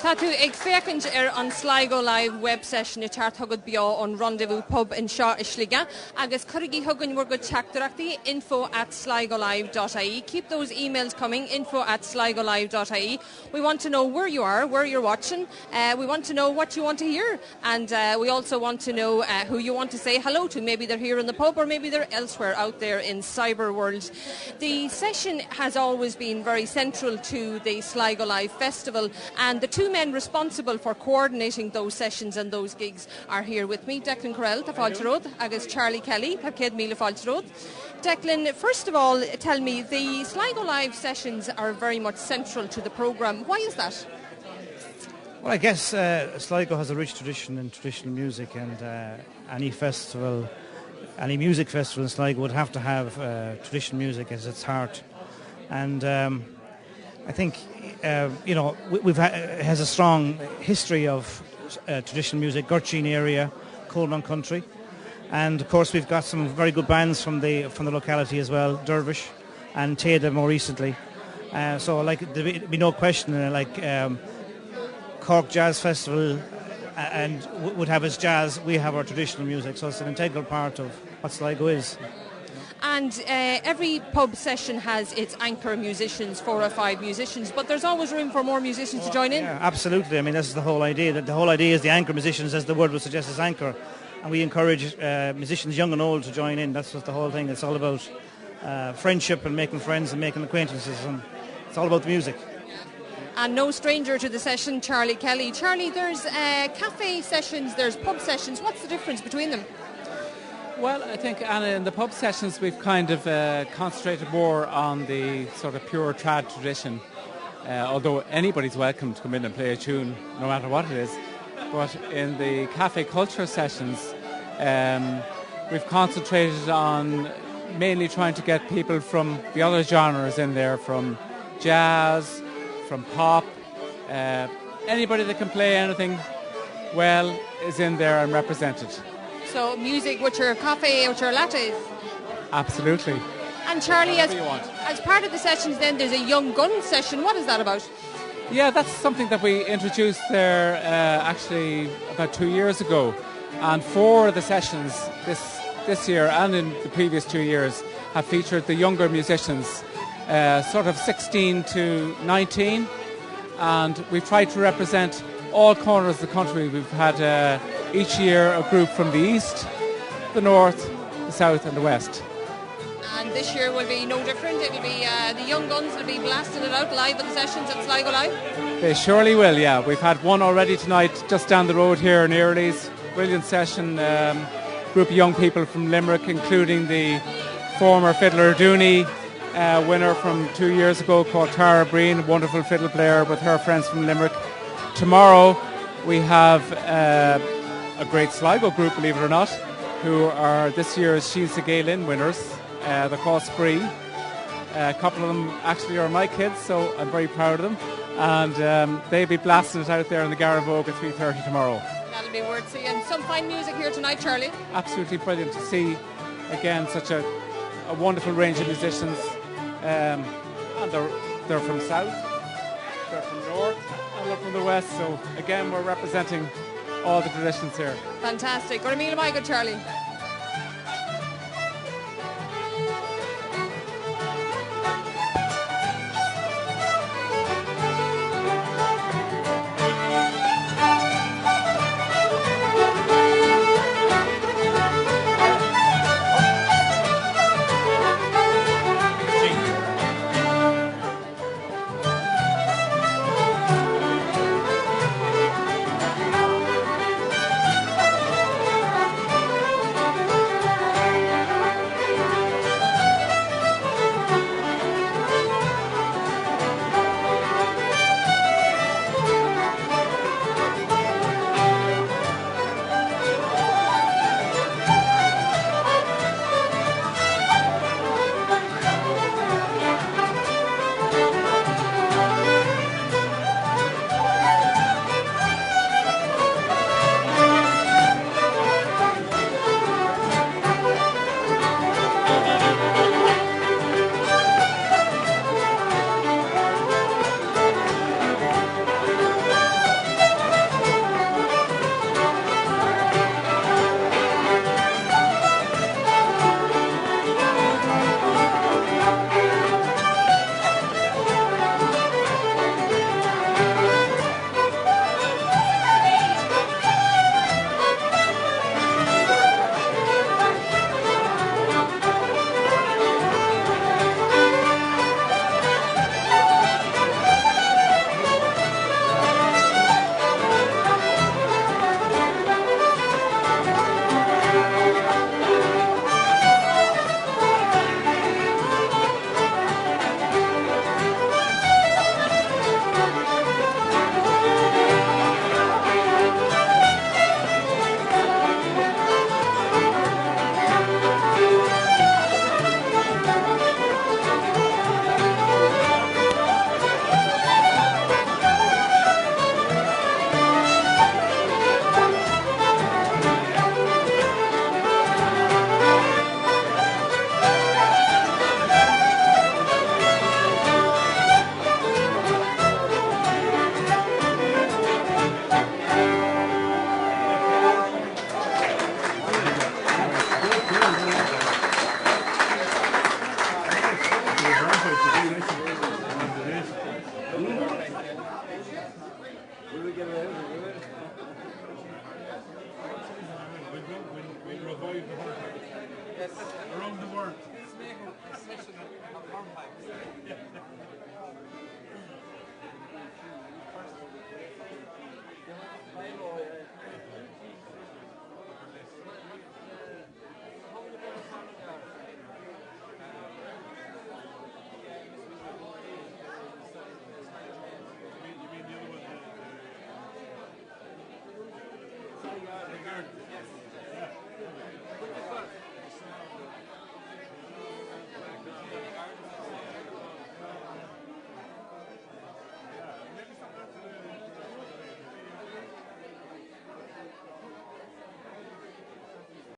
Tá tú ag fécinint an Sligo Live web session I teart thugad beo an Rendezvous pub in Seo I Sligo agus chuirigí thugann mar go teachtarachtaí info@sligolive.ie. Keep those emails coming, info@sligolive.ie. We want to know where you are, where you're watching. We want to know what you want to hear, and we also want to know who you want to say hello to. Maybe they're here in the pub or maybe they're elsewhere out there in cyber world. The session has always been very central to the Sligo Live Festival, and the two men responsible for coordinating those sessions and those gigs are here with me. Declan Correll, tá fáilte ród, agus Charlie Kelly, tá céad míle fáilte ród. Declan, first of all, tell me, the Sligo Live sessions are very much central to the programme. Why is that? Well, I guess Sligo has a rich tradition in traditional music, and any festival, any music festival in Sligo would have to have traditional music as its heart. And I think, it has a strong history of traditional music, Gurchin area, Coleman Country. And of course we've got some very good bands from the locality as well, Dervish and Teda more recently. So there'd be no question, Cork Jazz Festival and would have its jazz, we have our traditional music, so it's an integral part of what Sligo is. And every pub session has its anchor musicians, 4 or 5 musicians, but there's always room for more musicians to join in. Yeah, absolutely. I mean, this is the whole idea. The whole idea is the anchor musicians, as the word would suggest, is anchor. And we encourage musicians, young and old, to join in. That's what the whole thing. It's all about friendship and making friends and making acquaintances, and it's all about the music. And no stranger to the session, Charlie Kelly. Charlie, there's cafe sessions, there's pub sessions. What's the difference between them? Well, I think, Anna, in the pub sessions we've kind of concentrated more on the sort of pure trad tradition, although anybody's welcome to come in and play a tune, no matter what it is. But in the cafe culture sessions, we've concentrated on mainly trying to get people from the other genres in there, from jazz, from pop, anybody that can play anything well is in there and represented. So music with your coffee, with your lattes? Absolutely. And Charlie, as part of the sessions then there's a Young Gun session. What is that about? Yeah, that's something that we introduced there actually about 2 years ago. And 4 of the sessions this year and in the previous 2 years have featured the younger musicians, sort of 16 to 19. And we've tried to represent all corners of the country. We've had each year a group from the east, the north, the south and the west. And this year will be no different. It'll be the Young Guns will be blasting it out live at the sessions at Sligo Live. They surely will, yeah. We've had one already tonight just down the road here in Early's. Brilliant session. Group of young people from Limerick, including the former fiddler Dooney, winner from 2 years ago, called Tara Breen, wonderful fiddle player with her friends from Limerick. Tomorrow we have a great Sligo group, believe it or not, who are this year's Sheelsa Galen winners. They're called Spree. A couple of them actually are my kids, so I'm very proud of them. And they'll be blasting it out there in the Garavogue at 3:30 tomorrow. That'll be worth seeing. Some fine music here tonight, Charlie. Absolutely brilliant to see, again, such a wonderful range of musicians. And they're from south, they're from north, and they're from the west. So again, we're representing all the traditions here. Fantastic. Go to Mila Michael, Charlie. Will we get away with it? We'll revive the hornpipe. Yes. Around the world. Let's make a session of hornpipes. You mean the other one?